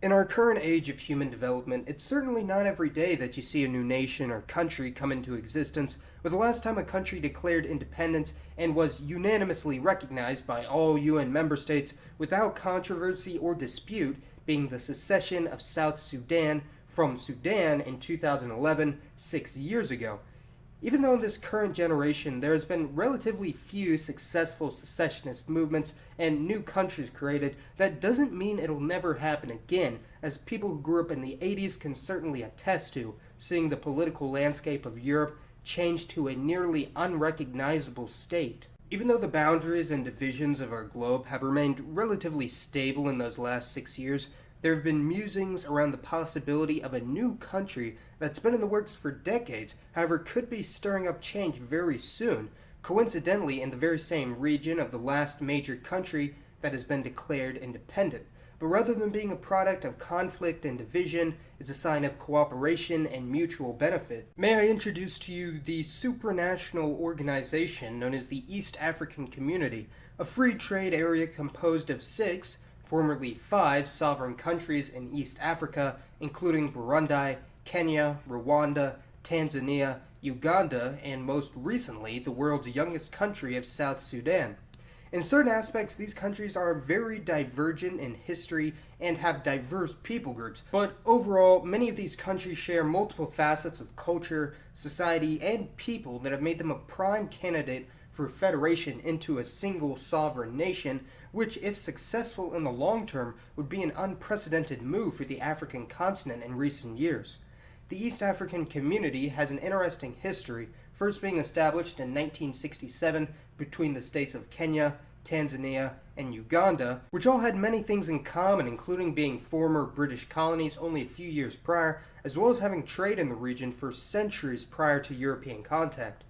In our current age of human development, it's certainly not every day that you see a new nation or country come into existence, with the last time a country declared independence and was unanimously recognized by all UN member states without controversy or dispute being the secession of South Sudan from Sudan in 2011, 6 years ago. Even though in this current generation there has been relatively few successful secessionist movements and new countries created, that doesn't mean it'll never happen again, as people who grew up in the 80s can certainly attest to, seeing the political landscape of Europe change to a nearly unrecognizable state. Even though the boundaries and divisions of our globe have remained relatively stable in those last 6 years, there have been musings around the possibility of a new country that's been in the works for decades, however, could be stirring up change very soon, coincidentally in the very same region of the last major country that has been declared independent. But rather than being a product of conflict and division, is a sign of cooperation and mutual benefit. May I introduce to you the supranational organization known as the East African Community, a free trade area composed of six, formerly five, sovereign countries in East Africa, including Burundi, Kenya, Rwanda, Tanzania, Uganda, and most recently, the world's youngest country of South Sudan. In certain aspects, these countries are very divergent in history and have diverse people groups, but overall, many of these countries share multiple facets of culture, society, and people that have made them a prime candidate for federation into a single sovereign nation, which, if successful in the long term, would be an unprecedented move for the African continent in recent years. The East African Community has an interesting history, first being established in 1967 between the states of Kenya, Tanzania, and Uganda, which all had many things in common, including being former British colonies only a few years prior, as well as having trade in the region for centuries prior to European contact.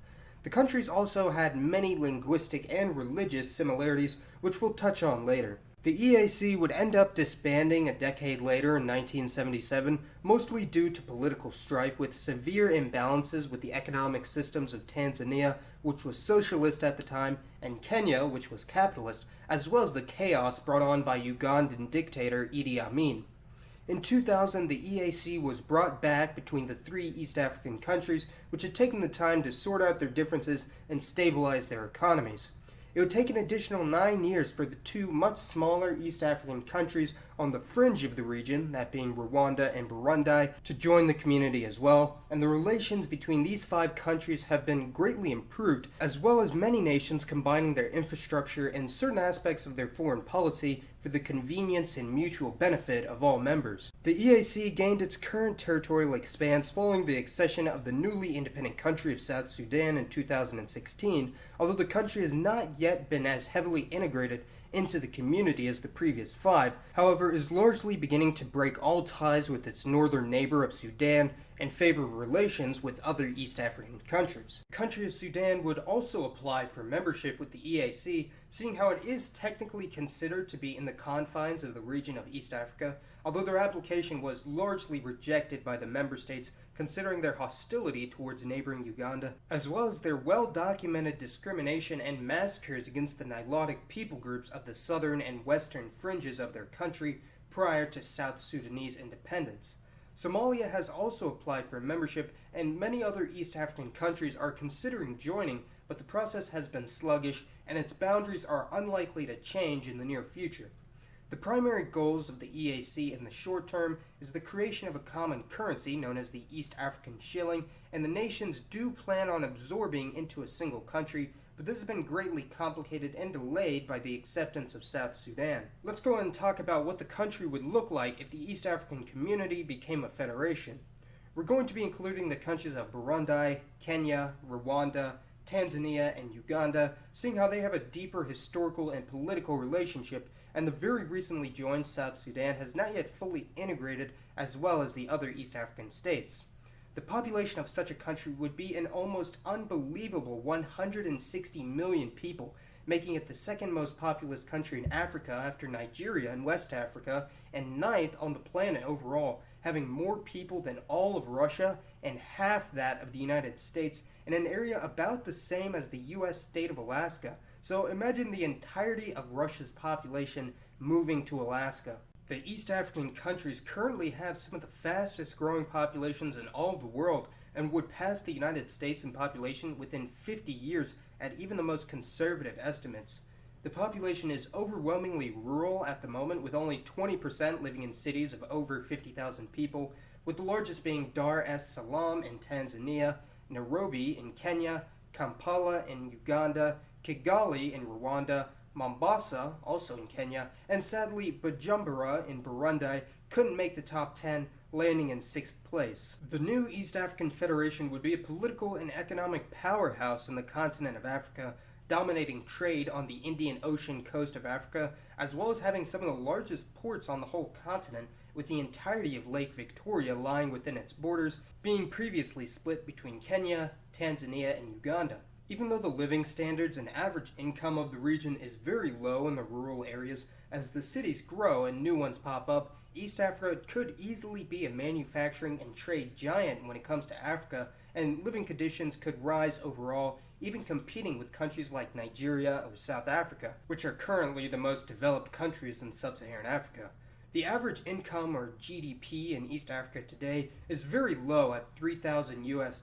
The countries also had many linguistic and religious similarities, which we'll touch on later. The EAC would end up disbanding a decade later in 1977, mostly due to political strife with severe imbalances with the economic systems of Tanzania, which was socialist at the time, and Kenya, which was capitalist, as well as the chaos brought on by Ugandan dictator Idi Amin. In 2000, the EAC was brought back between the three East African countries, which had taken the time to sort out their differences and stabilize their economies. It would take an additional 9 years for the two much smaller East African countries on the fringe of the region, that being Rwanda and Burundi, to join the community as well, and the relations between these five countries have been greatly improved, as well as many nations combining their infrastructure and certain aspects of their foreign policy for the convenience and mutual benefit of all members. The EAC gained its current territorial expanse following the accession of the newly independent country of South Sudan in 2016, although the country has not yet been as heavily integrated into the community as the previous five, however, is largely beginning to break all ties with its northern neighbor of Sudan and favor relations with other East African countries. The country of Sudan would also apply for membership with the EAC, seeing how it is technically considered to be in the confines of the region of East Africa, although their application was largely rejected by the member states considering their hostility towards neighboring Uganda, as well as their well-documented discrimination and massacres against the Nilotic people groups of the southern and western fringes of their country prior to South Sudanese independence. Somalia has also applied for membership, and many other East African countries are considering joining, but the process has been sluggish, and its boundaries are unlikely to change in the near future. The primary goals of the EAC in the short term is the creation of a common currency known as the East African Shilling, and the nations do plan on absorbing into a single country, but this has been greatly complicated and delayed by the acceptance of South Sudan. Let's go and talk about what the country would look like if the East African Community became a federation. We're going to be including the countries of Burundi, Kenya, Rwanda, Tanzania, and Uganda, seeing how they have a deeper historical and political relationship, and the very recently joined South Sudan has not yet fully integrated, as well as the other East African states. The population of such a country would be an almost unbelievable 160 million people, making it the second most populous country in Africa after Nigeria in West Africa, and ninth on the planet overall, having more people than all of Russia and half that of the United States, in an area about the same as the US state of Alaska. So imagine the entirety of Russia's population moving to Alaska. The East African countries currently have some of the fastest growing populations in all of the world and would pass the United States in population within 50 years at even the most conservative estimates. The population is overwhelmingly rural at the moment, with only 20% living in cities of over 50,000 people, with the largest being Dar es Salaam in Tanzania, Nairobi in Kenya, Kampala in Uganda, Kigali in Rwanda, Mombasa, also in Kenya, and sadly Bujumbura in Burundi couldn't make the top 10, landing in 6th place. The new East African Federation would be a political and economic powerhouse in the continent of Africa, dominating trade on the Indian Ocean coast of Africa, as well as having some of the largest ports on the whole continent, with the entirety of Lake Victoria lying within its borders, being previously split between Kenya, Tanzania, and Uganda. Even though the living standards and average income of the region is very low in the rural areas, as the cities grow and new ones pop up, East Africa could easily be a manufacturing and trade giant when it comes to Africa, and living conditions could rise overall, even competing with countries like Nigeria or South Africa, which are currently the most developed countries in sub-Saharan Africa. The average income or GDP in East Africa today is very low at $3,000 US.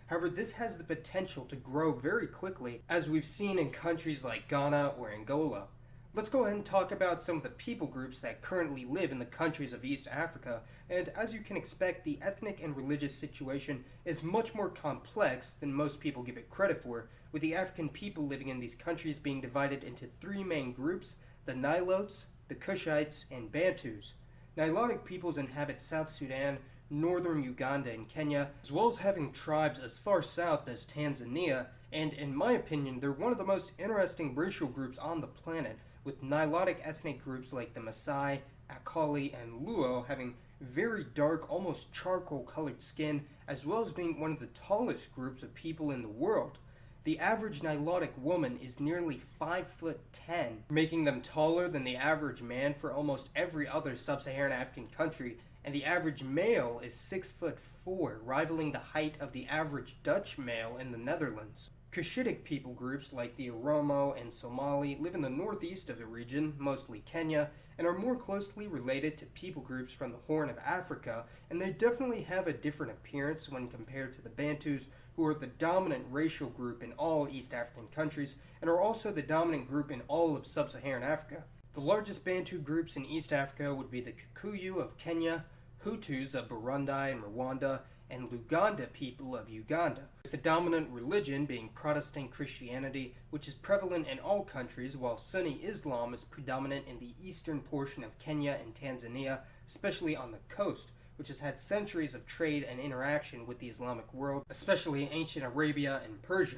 However, this has the potential to grow very quickly, as we've seen in countries like Ghana or Angola. Let's go ahead and talk about some of the people groups that currently live in the countries of East Africa, and as you can expect, the ethnic and religious situation is much more complex than most people give it credit for, with the African people living in these countries being divided into three main groups: the Nilotes, the Kushites, and Bantus. Nilotic peoples inhabit South Sudan, northern Uganda, and Kenya, as well as having tribes as far south as Tanzania, and in my opinion, they're one of the most interesting racial groups on the planet, with Nilotic ethnic groups like the Maasai, Akali, and Luo having very dark, almost charcoal-colored skin, as well as being one of the tallest groups of people in the world. The average Nilotic woman is nearly 5'10", making them taller than the average man for almost every other sub-Saharan African country, and the average male is 6'4", rivaling the height of the average Dutch male in the Netherlands. Cushitic people groups like the Oromo and Somali live in the northeast of the region, mostly Kenya, and are more closely related to people groups from the Horn of Africa, and they definitely have a different appearance when compared to the Bantus, who are the dominant racial group in all East African countries, and are also the dominant group in all of sub-Saharan Africa. The largest Bantu groups in East Africa would be the Kikuyu of Kenya, Hutus of Burundi and Rwanda, and Luganda people of Uganda, with the dominant religion being Protestant Christianity, which is prevalent in all countries, while Sunni Islam is predominant in the eastern portion of Kenya and Tanzania, especially on the coast, which has had centuries of trade and interaction with the Islamic world, especially ancient Arabia and Persia.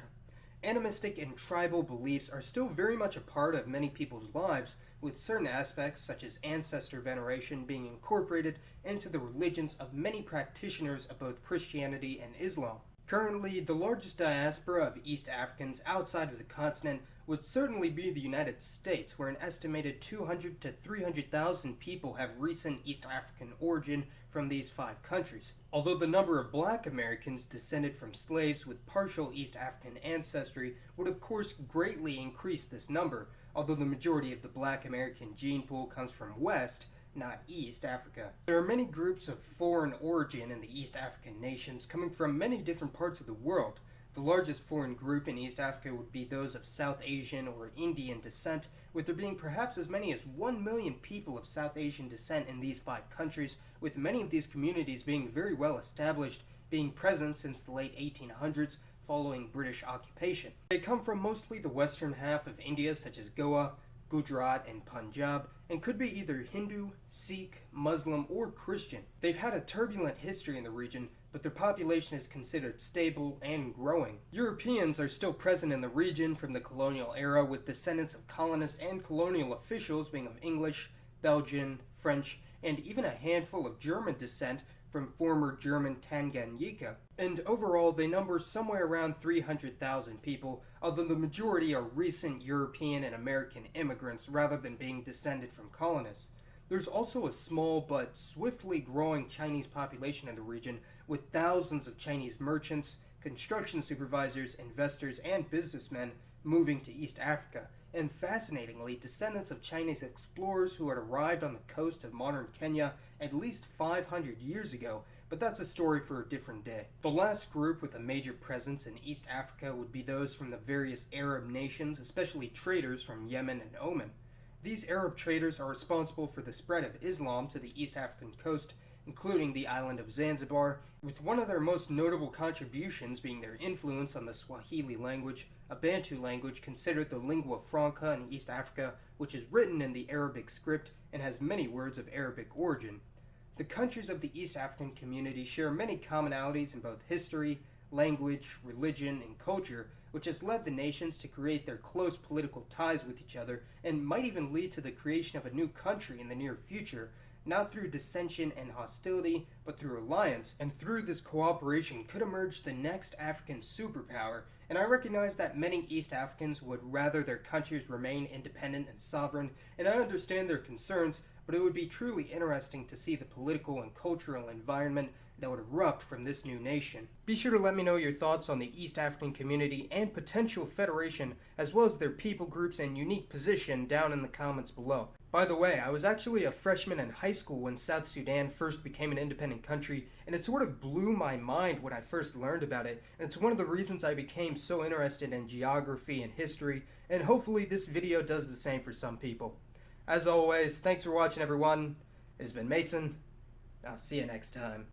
Animistic and tribal beliefs are still very much a part of many people's lives, with certain aspects such as ancestor veneration being incorporated into the religions of many practitioners of both Christianity and Islam. Currently, the largest diaspora of East Africans outside of the continent would certainly be the United States, where an estimated 200 to 300,000 people have recent East African origin from these 5 countries. Although the number of Black Americans descended from slaves with partial East African ancestry would of course greatly increase this number, although the majority of the Black American gene pool comes from West, not East Africa. There are many groups of foreign origin in the East African nations coming from many different parts of the world. The largest foreign group in East Africa would be those of South Asian or Indian descent, with there being perhaps as many as 1 million people of South Asian descent in these 5 countries, with many of these communities being very well established, being present since the late 1800s following British occupation. They come from mostly the western half of India, such as Goa, Gujarat, and Punjab, and could be either Hindu, Sikh, Muslim, or Christian. They've had a turbulent history in the region, but their population is considered stable and growing. Europeans are still present in the region from the colonial era, with descendants of colonists and colonial officials being of English, Belgian, French, and even a handful of German descent from former German Tanganyika. And overall, they number somewhere around 300,000 people, although the majority are recent European and American immigrants rather than being descended from colonists. There's also a small but swiftly growing Chinese population in the region, with thousands of Chinese merchants, construction supervisors, investors, and businessmen moving to East Africa, and fascinatingly, descendants of Chinese explorers who had arrived on the coast of modern Kenya at least 500 years ago, but that's a story for a different day. The last group with a major presence in East Africa would be those from the various Arab nations, especially traders from Yemen and Oman. These Arab traders are responsible for the spread of Islam to the East African coast, including the island of Zanzibar, with one of their most notable contributions being their influence on the Swahili language, a Bantu language considered the lingua franca in East Africa, which is written in the Arabic script and has many words of Arabic origin. The countries of the East African community share many commonalities in both history, language, religion, and culture, which has led the nations to create their close political ties with each other and might even lead to the creation of a new country in the near future, not through dissension and hostility, but through alliance, and through this cooperation could emerge the next African superpower, and I recognize that many East Africans would rather their countries remain independent and sovereign, and I understand their concerns, but it would be truly interesting to see the political and cultural environment that would erupt from this new nation. Be sure to let me know your thoughts on the East African community and potential federation, as well as their people groups and unique position down in the comments below. By the way, I was actually a freshman in high school when South Sudan first became an independent country, and it sort of blew my mind when I first learned about it, and it's one of the reasons I became so interested in geography and history, and hopefully this video does the same for some people. As always, thanks for watching everyone. It's been Mason. I'll see you next time.